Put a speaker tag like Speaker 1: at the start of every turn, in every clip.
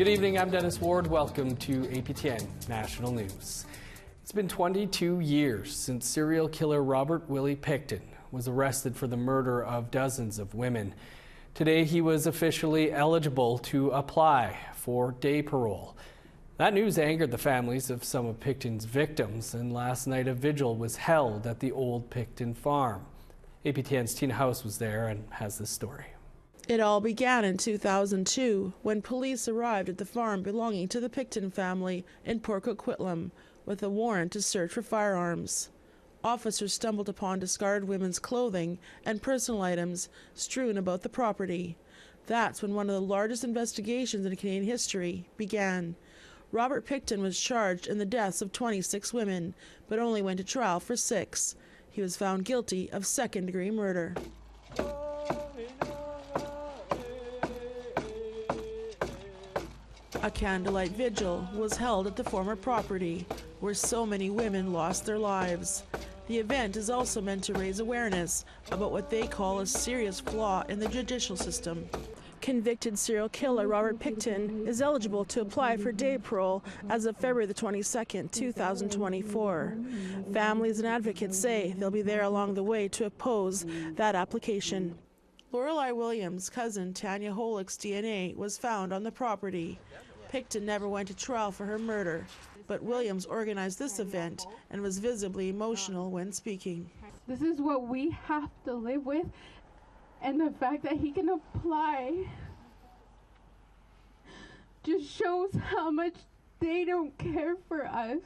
Speaker 1: Good evening, I'm Dennis Ward. Welcome to APTN National News. It's been 22 years since serial killer Robert Willie Pickton was arrested for the murder of dozens of women. Today he was officially eligible to apply for day parole. That news angered the families of some of Pickton's victims, and last night a vigil was held at the old Pickton farm. APTN's Tina House was there and has this story.
Speaker 2: It all began in 2002 when police arrived at the farm belonging to the Pickton family in Port Coquitlam with a warrant to search for firearms. Officers stumbled upon discarded women's clothing and personal items strewn about the property. That's when one of the largest investigations in Canadian history began. Robert Pickton was charged in the deaths of 26 women, but only went to trial for 6. He was found guilty of second-degree murder. A candlelight vigil was held at the former property, where so many women lost their lives. The event is also meant to raise awareness about what they call a serious flaw in the judicial system. Convicted serial killer Robert Pickton is eligible to apply for day parole as of February the 22nd, 2024. Families and advocates say they'll be there along the way to oppose that application. Lorelei Williams' cousin Tanya Holick's DNA was found on the property. Pickton never went to trial for her murder, but Williams organized this event and was visibly emotional when speaking.
Speaker 3: This is what we have to live with, and the fact that he can apply just shows how much they don't care for us.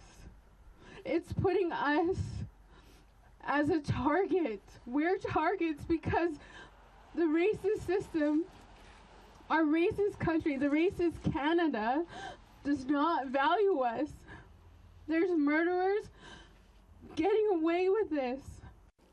Speaker 3: It's putting us as a target. We're targets because the racist system, our racist country, the racist Canada, does not value us. There's murderers getting away with this.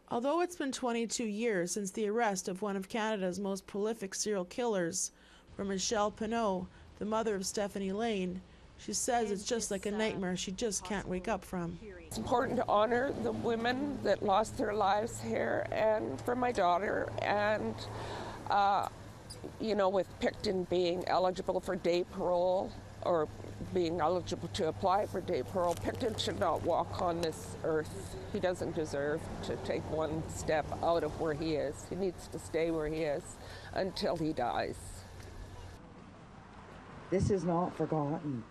Speaker 2: Although it's been 22 years since the arrest of one of Canada's most prolific serial killers, for Michelle Pinot, the mother of Stephanie Lane, she says it's just like a nightmare she just can't wake up from.
Speaker 4: It's important to honor the women that lost their lives here, and for my daughter, and with Pickton being eligible for day parole, or being eligible to apply for day parole, Pickton should not walk on this earth. He doesn't deserve to take one step out of where he is. He needs to stay where he is until he dies.
Speaker 5: This is not forgotten.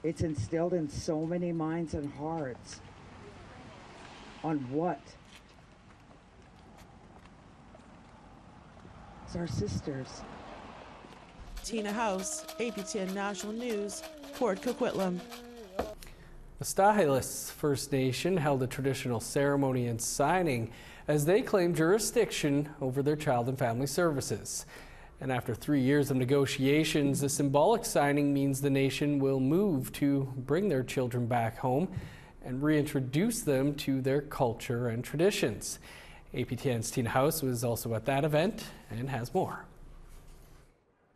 Speaker 5: It's instilled in so many minds and hearts. On what? It's our sisters.
Speaker 2: Tina House, APTN National News, Port Coquitlam.
Speaker 1: The Sts'ailes First Nation held a traditional ceremony and signing as they claim jurisdiction over their child and family services. And after 3 years of negotiations, the symbolic signing means the nation will move to bring their children back home and reintroduce them to their culture and traditions. APTN's Tina House was also at that event and has more.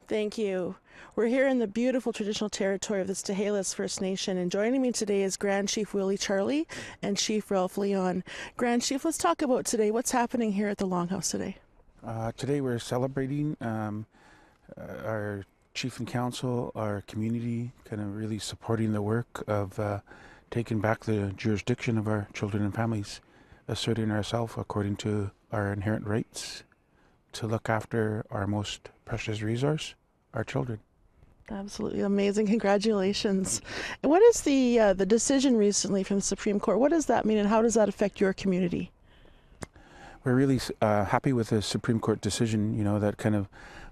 Speaker 2: Thank you. We're here in the beautiful traditional territory of the Sts'ailes First Nation, and joining me today is Grand Chief Willie Charlie and Chief Ralph Leon. Grand Chief, let's talk about today. What's happening here at the Longhouse today?
Speaker 6: Today we're celebrating our Chief and Council, our community, kind of really supporting the work of taking back the jurisdiction of our children and families, asserting ourselves according to our inherent rights to look after our most precious resource, our children.
Speaker 2: Absolutely amazing. Congratulations. And what is the decision recently from the Supreme Court? What does that mean, and how does that affect your community?
Speaker 6: We're really happy with the Supreme Court decision, that kind of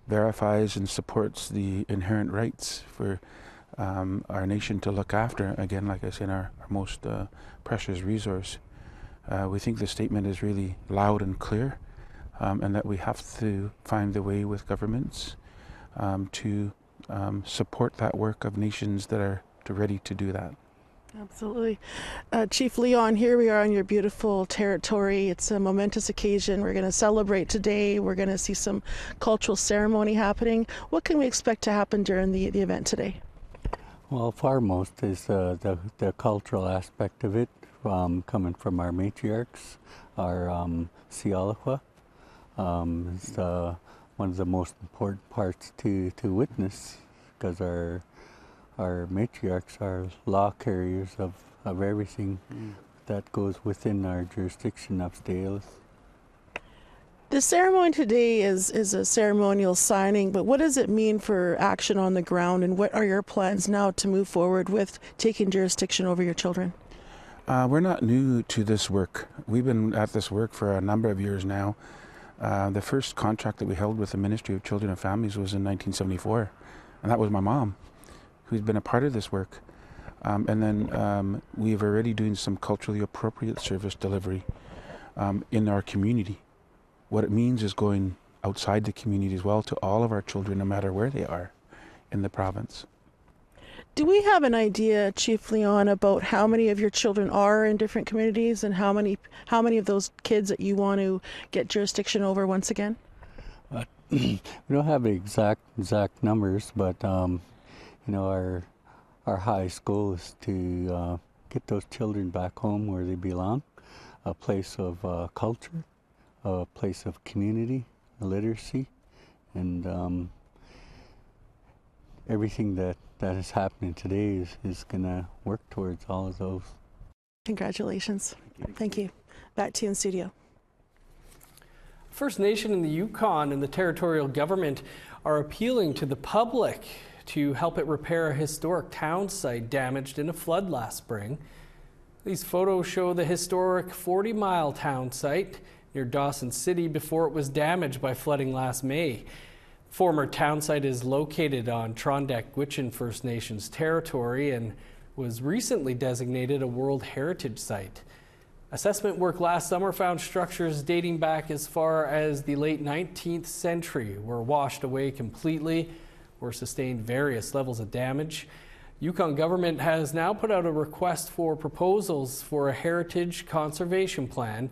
Speaker 6: verifies and supports the inherent rights for our nation to look after, again, like I said, our most precious resource. We think the statement is really loud and clear, and that we have to find the way with governments to support that work of nations that are ready to do that.
Speaker 2: Absolutely. Chief Leon, here we are on your beautiful territory. It's a momentous occasion. We're going to celebrate today. We're going to see some cultural ceremony happening. What can we expect to happen during the event today?
Speaker 7: Well, foremost is the cultural aspect of it, coming from our matriarchs, our Sialakwa. It's one of the most important parts to witness, because our matriarchs are law carriers of everything that goes within our jurisdiction of Sts'ailes.
Speaker 2: The ceremony today is a ceremonial signing, but what does it mean for action on the ground, and what are your plans now to move forward with taking jurisdiction over your children?
Speaker 6: We're not new to this work. We've been at this work for a number of years now. The first contract that we held with the Ministry of Children and Families was in 1974, and that was my mom, who's been a part of this work. And then we've already doing some culturally appropriate service delivery in our community. What it means is going outside the community as well to all of our children, no matter where they are in the province.
Speaker 2: Do we have an idea, Chief Leon, about how many of your children are in different communities, and how many of those kids that you want to get jurisdiction over once again?
Speaker 7: We don't have exact numbers, but our highest goal is to get those children back home where they belong, a place of culture, a place of community, literacy, and everything that is happening today is going to work towards all of those.
Speaker 2: Congratulations. Thank you. Back to you in studio.
Speaker 1: First Nation in the Yukon and the territorial government are appealing to the public to help it repair a historic town site damaged in a flood last spring. These photos show the historic 40-mile town site near Dawson City before it was damaged by flooding last May. Former town site is located on Yukon First Nation's territory and was recently designated a World Heritage Site. Assessment work last summer found structures dating back as far as the late 19th century were washed away completely or sustained various levels of damage. Yukon government has now put out a request for proposals for a heritage conservation plan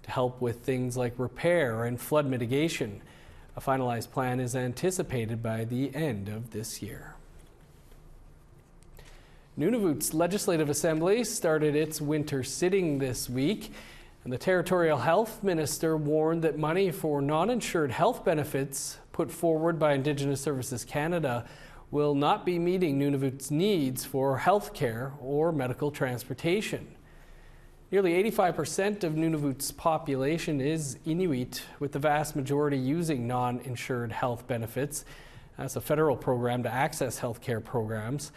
Speaker 1: to help with things like repair and flood mitigation. A finalized plan is anticipated by the end of this year. Nunavuts Legislative Assembly started its winter sitting this week, and the Territorial Health Minister warned that money for non-insured health benefits put forward by Indigenous Services Canada will not be meeting Nunavuts' needs for health care or medical transportation. Nearly 85% of Nunavuts' population is Inuit, with the vast majority using non-insured health benefits. That's a federal program to access health care programs.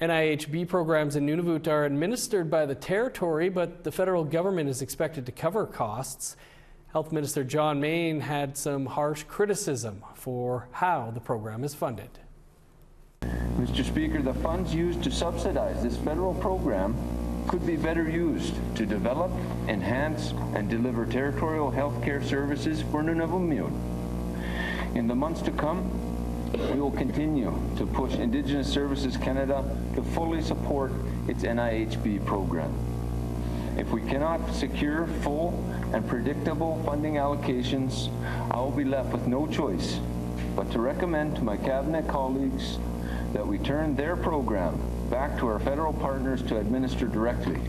Speaker 1: NIHB programs in Nunavut are administered by the territory, but the federal government is expected to cover costs. Health Minister John Main had some harsh criticism for how the program is funded.
Speaker 8: Mr. Speaker, the funds used to subsidize this federal program could be better used to develop, enhance, and deliver territorial health care services for Nunavummiut. In the months to come, we will continue to push Indigenous Services Canada to fully support its NIHB program. If we cannot secure full and predictable funding allocations, I will be left with no choice but to recommend to my Cabinet colleagues that we turn their program back to our federal partners to administer directly.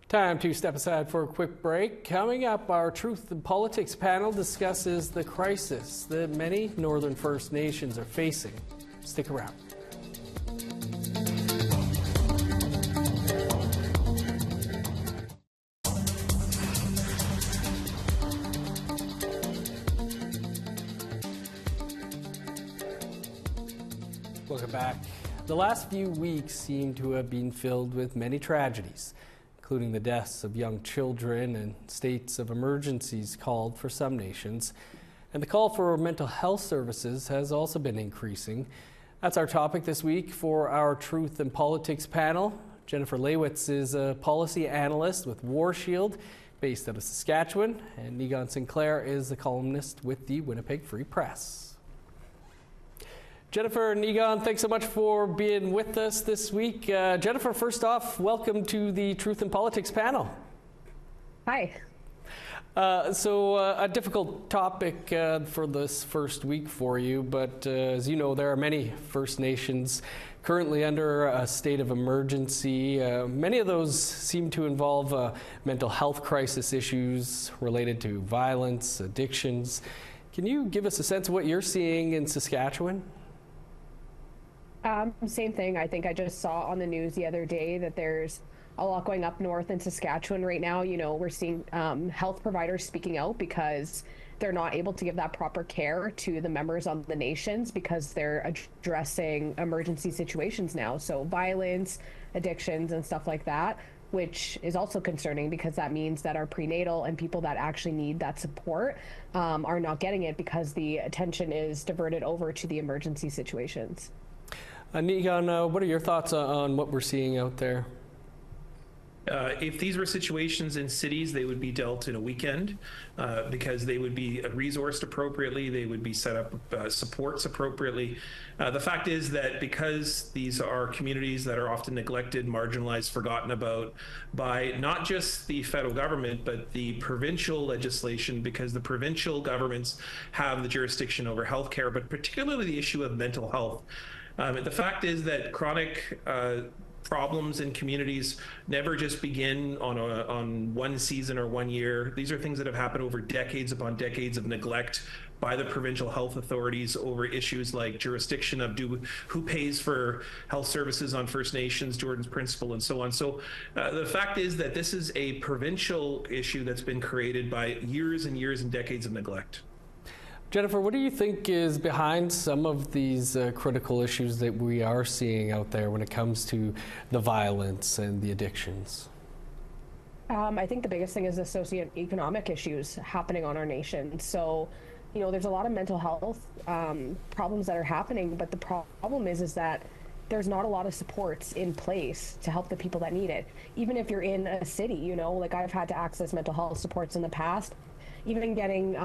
Speaker 1: Time to step aside for a quick break. Coming up, our Truth in Politics panel discusses the crisis that many Northern First Nations are facing. Stick around. Welcome back. The last few weeks seem to have been filled with many tragedies, including the deaths of young children and states of emergencies called for some nations. And the call for mental health services has also been increasing. That's our topic this week for our Truth in Politics panel. Jennifer Lewitz is a policy analyst with War Shield, based out of Saskatchewan, and Negon Sinclair is a columnist with the Winnipeg Free Press. Jennifer and Negon, thanks so much for being with us this week. Jennifer, first off, welcome to the Truth in Politics panel.
Speaker 9: Hi.
Speaker 1: So a difficult topic for this first week for you, but as you know, there are many First Nations currently under a state of emergency. Many of those seem to involve mental health crisis issues related to violence, addictions. Can you give us a sense of what you're seeing in Saskatchewan?
Speaker 9: Same thing. I think I just saw on the news the other day that there's a lot going up north in Saskatchewan right now. You know, we're seeing health providers speaking out because they're not able to give that proper care to the members of the nations because they're addressing emergency situations now. So violence, addictions, and stuff like that, which is also concerning because that means that our prenatal and people that actually need that support are not getting it because the attention is diverted over to the emergency situations.
Speaker 1: Negan, what are your thoughts on what we're seeing out there?
Speaker 10: If these were situations in cities, they would be dealt in a weekend because they would be resourced appropriately. They would be set up supports appropriately. The fact is that because these are communities that are often neglected, marginalized, forgotten about by not just the federal government, but the provincial legislation, because the provincial governments have the jurisdiction over healthcare, but particularly the issue of mental health. The fact is that chronic problems in communities never just begin on one season or 1 year. These are things that have happened over decades upon decades of neglect by the provincial health authorities over issues like jurisdiction of who pays for health services on First Nations, Jordan's Principle, and so on. So the fact is that this is a provincial issue that's been created by years and years and decades of neglect.
Speaker 1: Jennifer, what do you think is behind some of these critical issues that we are seeing out there when it comes to the violence and the addictions?
Speaker 9: I think the biggest thing is the socioeconomic issues happening on our nation. So, you know, there's a lot of mental health problems that are happening, but the problem is that there's not a lot of supports in place to help the people that need it. Even if you're in a city, you know, like I've had to access mental health supports in the past, even getting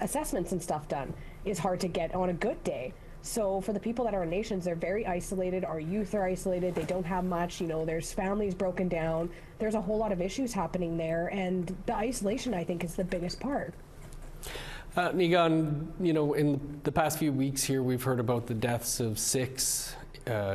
Speaker 9: assessments and stuff done is hard to get on a good day. So for the people that are in nations, they're very isolated. Our youth are isolated. They don't have much. You know, there's families broken down. There's a whole lot of issues happening there. And the isolation, I think, is the biggest part.
Speaker 1: Negan, you know, in the past few weeks here, we've heard about the deaths of 6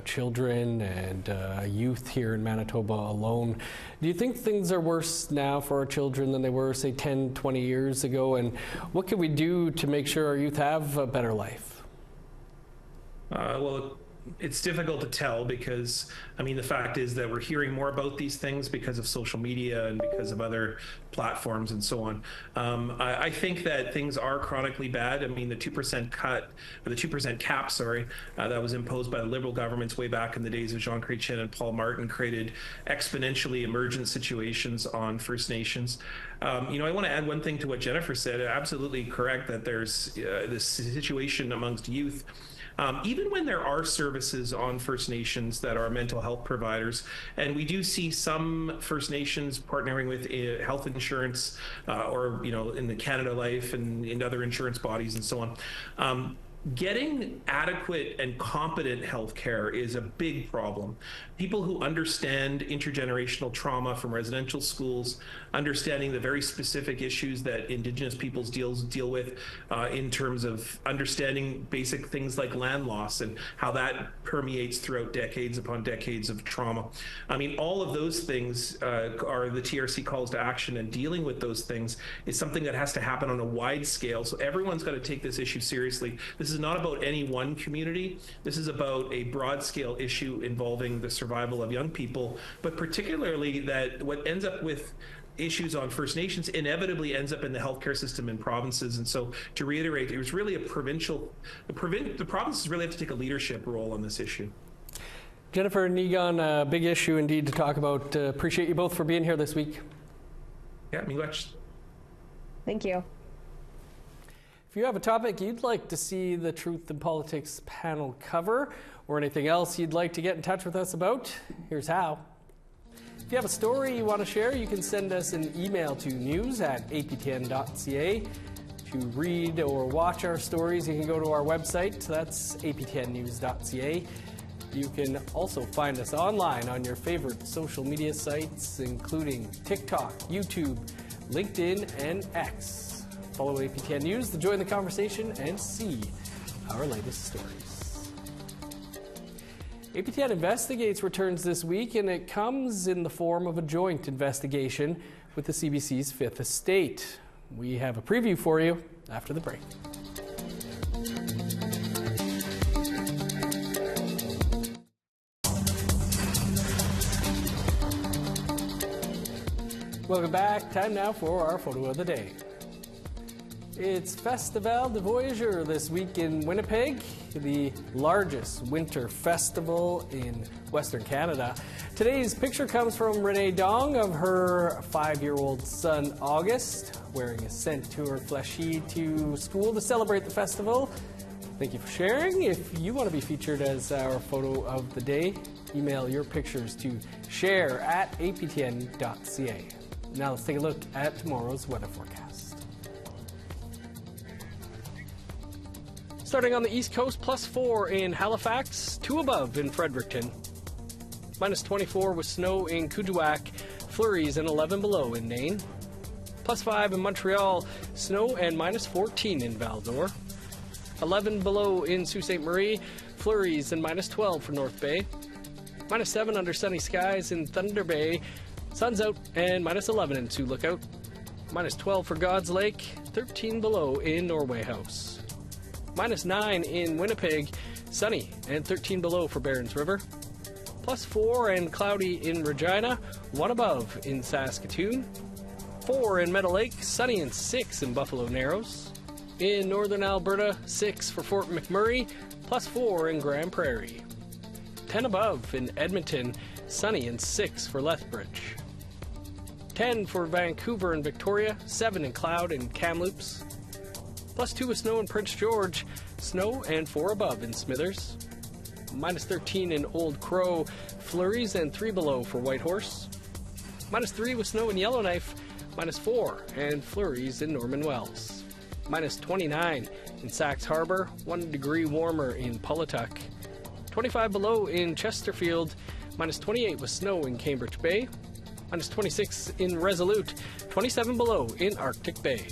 Speaker 1: children and youth here in Manitoba alone. Do you think things are worse now for our children than they were, say, 10, 20 years ago? And what can we do to make sure our youth have a better life?
Speaker 10: Well, it's difficult to tell because, I mean, the fact is that we're hearing more about these things because of social media and because of other platforms and so on. I think that things are chronically bad. I mean, the 2% cut, or the 2% cap, sorry, that was imposed by the Liberal governments way back in the days of Jean Chrétien and Paul Martin created exponentially emergent situations on First Nations. You know, I want to add one thing to what Jennifer said. Absolutely correct that there's this situation amongst youth. Even when there are services on First Nations that are mental health providers, and we do see some First Nations partnering with health insurance or, you know, in the Canada Life and in other insurance bodies and so on, getting adequate and competent health care is a big problem. People who understand intergenerational trauma from residential schools, understanding the very specific issues that Indigenous peoples deal with in terms of understanding basic things like land loss and how that permeates throughout decades upon decades of trauma. I mean, all of those things are the TRC calls to action, and dealing with those things is something that has to happen on a wide scale. So everyone's got to take this issue seriously. This is not about any one community. This is about a broad scale issue involving the survival of young people, but particularly that what ends up with issues on First Nations inevitably ends up in the healthcare system in provinces. And so to reiterate, it was really a provincial, the provinces really have to take a leadership role on this issue.
Speaker 1: Jennifer and Negan, a big issue indeed to talk about. Appreciate you both for being here this week.
Speaker 10: Yeah, miigwech.
Speaker 9: Thank you.
Speaker 1: If you have a topic you'd like to see the Truth in Politics panel cover, or anything else you'd like to get in touch with us about, here's how. If you have a story you want to share, you can send us an email to news@aptn.ca. To read or watch our stories, you can go to our website. That's aptnnews.ca. You can also find us online on your favorite social media sites, including TikTok, YouTube, LinkedIn, and X. Follow APTN News to join the conversation and see our latest stories. APTN Investigates returns this week, and it comes in the form of a joint investigation with the CBC's Fifth Estate. We have a preview for you after the break. Welcome back. Time now for our photo of the day. It's Festival de Voyageur this week in Winnipeg, the largest winter festival in Western Canada. Today's picture comes from Renee Dong of her 5-year-old son August, wearing a Saint Tour Flashy to school to celebrate the festival. Thank you for sharing. If you want to be featured as our photo of the day, email your pictures to share@aptn.ca. Now let's take a look at tomorrow's weather forecast. Starting on the East Coast, +4 in Halifax, 2 above in Fredericton. -24 with snow in Kuujjuaq, flurries and 11 below in Nain. +5 in Montreal, snow and -14 in Val-d'Or. 11 below in Sault Ste. Marie, flurries and -12 for North Bay. -7 under sunny skies in Thunder Bay, sun's out and -11 in Sioux Lookout. -12 for God's Lake, 13 below in Norway House. -9 in Winnipeg, sunny and 13 below for Barons River. +4 and cloudy in Regina, 1 above in Saskatoon. 4 in Meadow Lake, sunny and 6 in Buffalo Narrows. In northern Alberta, 6 for Fort McMurray, +4 in Grand Prairie. 10 above in Edmonton, sunny and 6 for Lethbridge. 10 for Vancouver and Victoria, 7 in cloud in Kamloops. +2 with snow in Prince George, snow and 4 above in Smithers. -13 in Old Crow, flurries and 3 below for Whitehorse. -3 with snow in Yellowknife, -4 and flurries in Norman Wells. -29 in Sax Harbor, 1 degree warmer in Pawlatuck. 25 below in Chesterfield, -28 with snow in Cambridge Bay. -26 in Resolute, 27 below in Arctic Bay.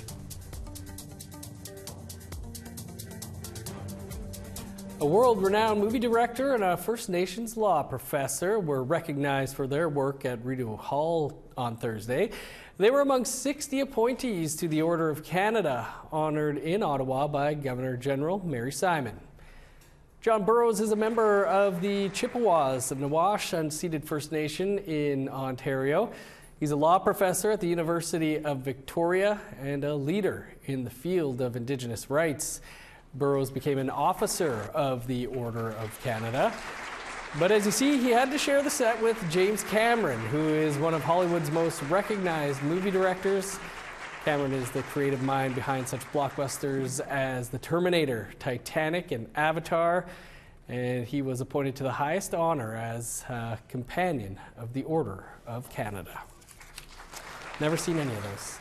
Speaker 1: A world-renowned movie director and a First Nations law professor were recognized for their work at Rideau Hall on Thursday. They were among 60 appointees to the Order of Canada, honored in Ottawa by Governor-General Mary Simon. John Burrows is a member of the Chippewas of Nawash unceded First Nation in Ontario. He's a law professor at the University of Victoria and a leader in the field of Indigenous rights. Burrows became an officer of the Order of Canada. But as you see, he had to share the set with James Cameron, who is one of Hollywood's most recognized movie directors. Cameron is the creative mind behind such blockbusters as The Terminator, Titanic, and Avatar. And he was appointed to the highest honor as Companion of the Order of Canada. Never seen any of those.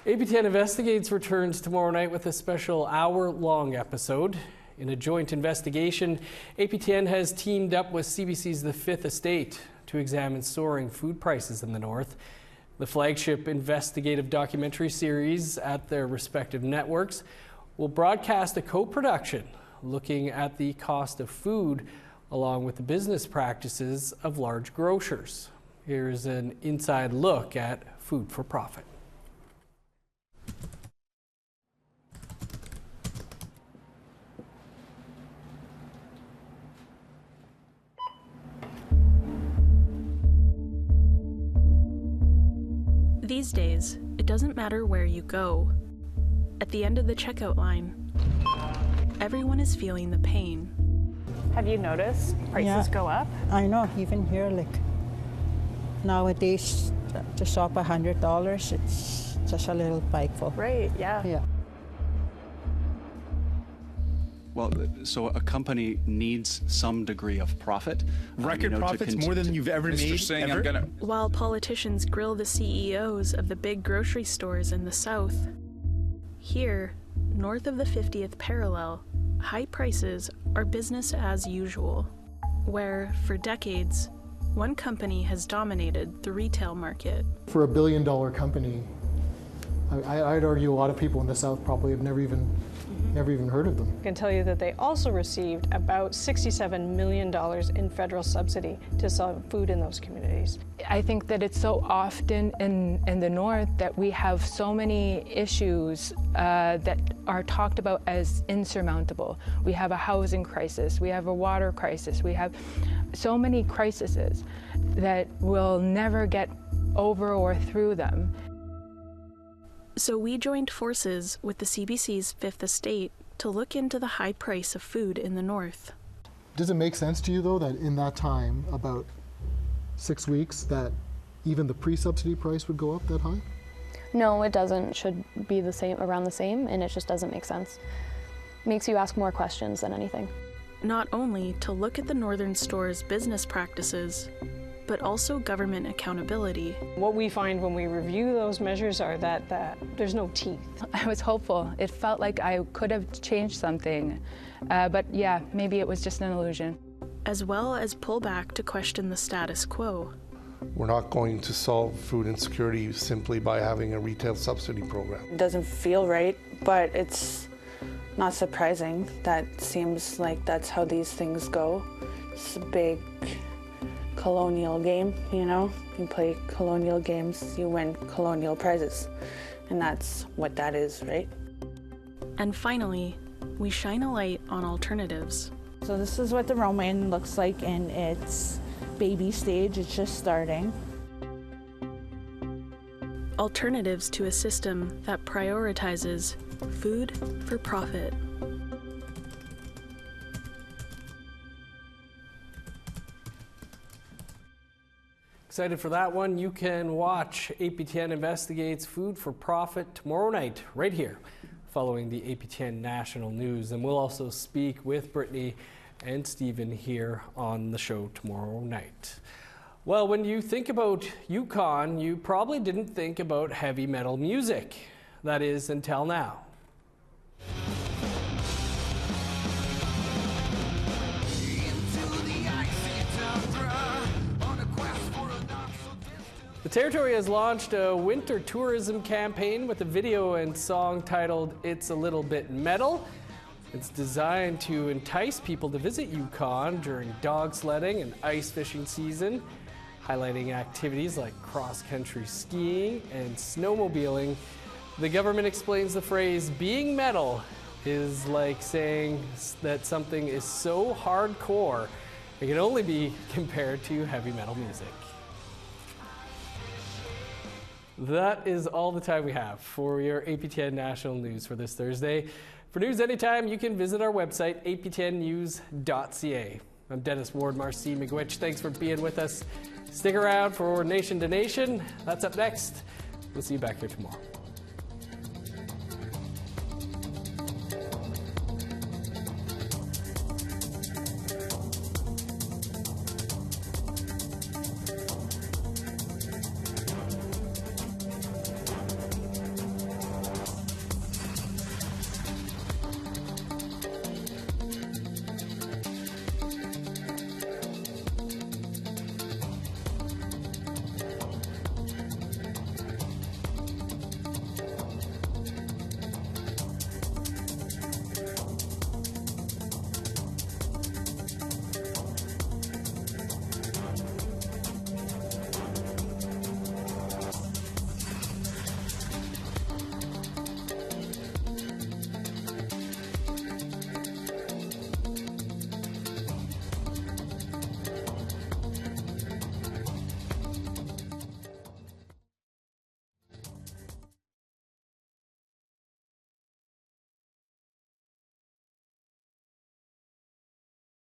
Speaker 1: APTN Investigates returns tomorrow night with a special hour-long episode. In a joint investigation, APTN has teamed up with CBC's The Fifth Estate to examine soaring food prices in the North. The flagship investigative documentary series at their respective networks will broadcast a co-production looking at the cost of food along with the business practices of large grocers. Here's an inside look at food for profit.
Speaker 11: These days, it doesn't matter where you go. At the end of the checkout line, everyone is feeling the pain.
Speaker 12: Have you noticed prices go up?
Speaker 13: I know, even here, like nowadays, to shop $100, it's just a little pikeful.
Speaker 12: Right, yeah.
Speaker 13: Yeah.
Speaker 14: Well, so a company needs some degree of profit.
Speaker 15: Record profits, more than you've ever made, ever?
Speaker 11: While politicians grill the CEOs of the big grocery stores in the South, here, north of the 50th parallel, high prices are business as usual, where, for decades, one company has dominated the retail market.
Speaker 16: For a billion-dollar company, I'd argue a lot of people in the South probably have never even heard of them.
Speaker 12: I can tell you that they also received about $67 million in federal subsidy to sell food in those communities.
Speaker 17: I think that it's so often in the North that we have so many issues that are talked about as insurmountable. We have a housing crisis, we have a water crisis, we have so many crises that we'll never get over or through them.
Speaker 11: So we joined forces with the CBC's Fifth Estate to look into the high price of food in the north.
Speaker 16: Does it make sense to you, though, that in that time, about 6 weeks, that even the pre-subsidy price would go up that high?
Speaker 18: No, it doesn't. It should be the same, around the same, and it just doesn't make sense. Makes you ask more questions than anything.
Speaker 11: Not only to look at the northern store's business practices, but also government accountability.
Speaker 12: What we find when we review those measures are that there's no teeth.
Speaker 17: I was hopeful. It felt like I could have changed something, but yeah, maybe it was just an illusion.
Speaker 11: As well as pull back to question the status quo.
Speaker 19: We're not going to solve food insecurity simply by having a retail subsidy program.
Speaker 20: It doesn't feel right, but it's not surprising. That seems like that's how these things go. It's a big colonial game, you know? You play colonial games, you win colonial prizes. And that's what that is, right?
Speaker 11: And finally, we shine a light on alternatives.
Speaker 13: So this is what the romaine looks like in its baby stage. It's just starting.
Speaker 11: Alternatives to a system that prioritizes food for profit.
Speaker 1: Excited for that one? You can watch APTN Investigates Food for Profit tomorrow night, right here, following the APTN National News. And we'll also speak with Brittany and Stephen here on the show tomorrow night. Well, when you think about Yukon, you probably didn't think about heavy metal music. That is, until now. The Territory has launched a winter tourism campaign with a video and song titled It's a Little Bit Metal. It's designed to entice people to visit Yukon during dog sledding and ice fishing season, highlighting activities like cross-country skiing and snowmobiling. The government explains the phrase being metal is like saying that something is so hardcore it can only be compared to heavy metal music. That is all the time we have for your APTN National News for this Thursday. For news anytime, you can visit our website, aptnnews.ca. I'm Dennis Ward, Marcy McGuitch. Thanks for being with us. Stick around for Nation to Nation. That's up next. We'll see you back here tomorrow.